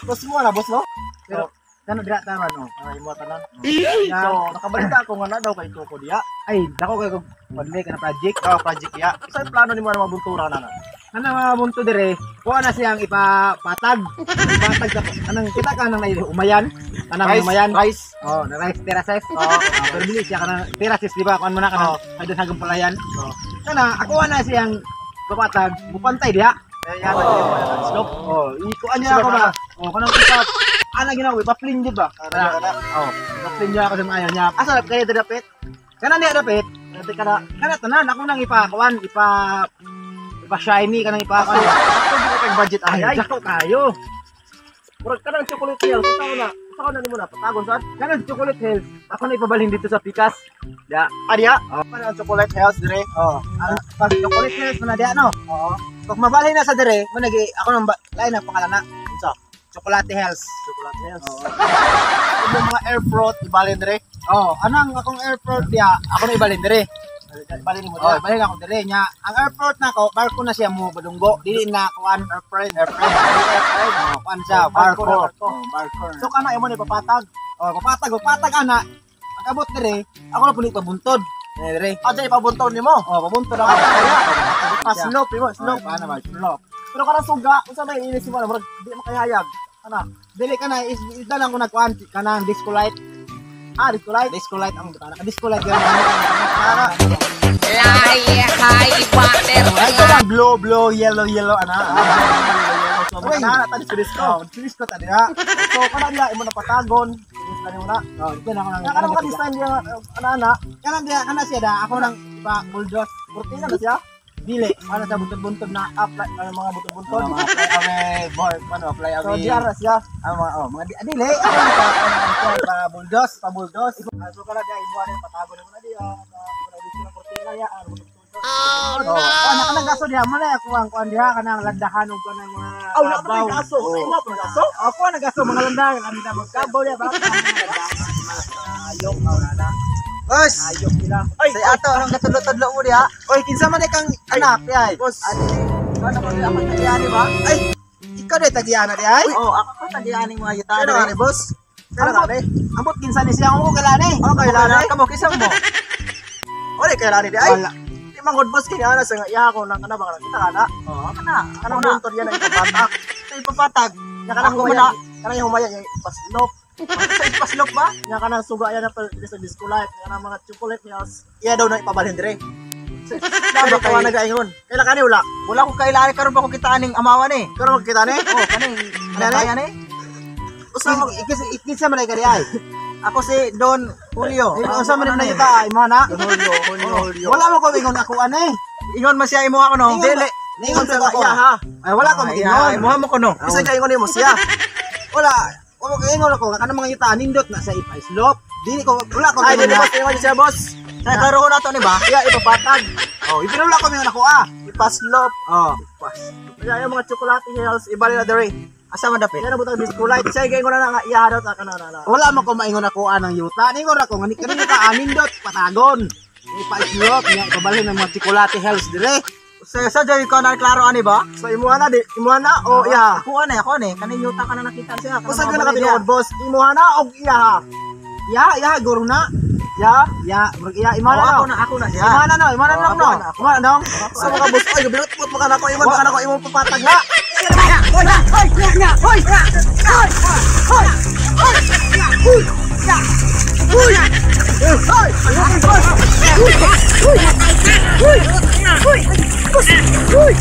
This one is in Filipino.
Boss mo na, boss no? Pero kano dira taman no. Ay mo tanan. Na, So, nakabalita ako nga na daw kay Tuko diya. ay dako kay kog panlay kana project. Ka project ya. Sa plano nimo na mabuntura na. Kana mga bunto dire, kuha na siyang ipapatag. Ipatag sa anang kita ka nang umayan. Kanang umayan. Rice. Oh, na rice terraces. Pero dili siya kanang terraces di ba? Kuan mo na kanang ay doon hanggang palayan. Kana ako na siyang papatag, bupantay diha. Kaya yan slope. Oh, ikuan niya ako na. Oh, kanang ipat. Ana ginawa, ipa-clean jud ba? Oh, ipa-clean niya ako sa mga niya. Asa kaya dapit? Kana niya dapit. Kana tanan ako nang ipa-kuan, ipa-shiny kanang ipa-kuan. Kay budget ay. Dako kayo. Murag kanang chocolate hills. Usaw na nimo na patagon sad. Kana chocolate hills. Ako na ipabalhin dito sa Pikas. Ya. Adiya. Kanang chocolate hills dire. Oh, pag chocolate hills na diya no. Oo. Pag mabalhin na sa dire, mo nagi ako nang lain na pangalan na. Unsa? Chocolate hills. Chocolate hills. Yung mga air fruit ibalin dire. Oh, anang akong airport diya, ako na ibalhin dire. Balin mo Oh, dire. balhin ako dire nya. Ang airport na ko, barko na siya mo badunggo. Dili na kuan Airplane. Oh, kuan siya, barko. Barko. Oh, barko. So kana imo ni papatag. Oh, papatag ana. Pagabot dire, ako na puni pabuntod. Dire. Ah, dili pabunton nimo. Oh, pabuntod ako. Slope mo, slope. Paano ba? Slope. Pero kanang suga, unsa may inis mo na murag di makayayag. Ana. Dili ka na isdalan ko nagkuan kanang disco light. Ah, disco light. Disco light ang butana. Disco light yan. Ana. High water. Ay, ito lang blue, yellow, ana. So, Uy. kana tadi sa disco. Oh, disco ta dira. So, kana diya imo na patagon. Inis na nimo na. Oh, ito na ako nang. Kana ka design diya ana. Kanang diya kana siya da. Ako nang ipa bulldoze. Kurtina na siya. Dili. Ano sa buntod-buntod na Apply ang mga buntod-buntod. fly away, board, fly So, away. diya ra siya. Mga dili. Ako pa bulldoze. Pabulldoze. So, kana diya imo na patagon nimo na diya. Muna disco na kurtina ya. Oh Oh, anak na gaso diha mo na ako ang kuan diha kanang landahan ug kanang mga Aw, na pa gaso. Ay, mo pa gaso. Ako na gaso mga landahan landa mo kabaw diha ba? Ayok na. Bos, Ayok nila. Ay, say ato anong katudlo-tudlo mo diha? Oy, kinsa man kang anak diha? boss. Ano ba ako tagiyani ba? Ay, ikaw na tagiyana diha ay? Oh, ako pa tagiyani mga yuta. Ano nga ni boss? Ambot. Ambot kinsa ni siya ko kalani? Ano kailani? Kamo kisam mo. Ore kailani di ay. Wala. Di mangod boss kaya na sa iya ko nang kana ba kita kana. Oo, Kanang motor yan ang ipapatak. Sa ipapatag. Nya kanang Ako humaya. muna. Kanang humaya yung ipaslop. Sa ipaslop ba? Nya kanang suga yan sa disco light. Kanang mga chocolate meals. Iya daw na ipabalhin dire. Sabi ka na gaingon. Kaila kani wala. Wala ko kailani karon ba ko kita aning amawan eh. Pero magkita ni. Oh, kaning Ano eh. Usa mo Ikisa man kay ay. ako si Don Julio. Usa man na kita ay mo na. Julio. Wala mo ko ingon ako ani. Ingon man siya imo ako no. Dili. Ingon sa ako. iya ha. Ay wala ko ingon. Imo mo ko no. Isa kay ingon nimo siya. Wala. Wala ko ingon ako kanang mga kita nindot na sa ipa-slope. Dili ko wala ko Ay, ingon dili na. boss, ingon siya boss. Sa karo ko na to ni ba? Iya ipapatag. Oh, ipinula ko ingon ako ah. Ipaslop. Oh. Kaya yung mga chocolate hills ibali na dire. Asa man dapit? Kaya na butang disco light siya kay ingon na nga iya daw ta kana na. Wala mo ko maingon ako anang yuta. Ningon ako ngani kanina ka anindot patagon. Ipa-slope niya kabalhin ng mga chocolate hells dire. Sa jay ko na klaro ani ba? So imuha na o iya. Ako ani kaning yuta ka na nakita siya. Usa ka na tinuod boss? Imuha na o iya ha. Ya, guro na. Ya. Ya, ya imana no. Ako na siya. Imana no, imana no. Imana no. Sa mga boss ay gabi put mo kana ko ingon kana ko imong papatag na. Uy!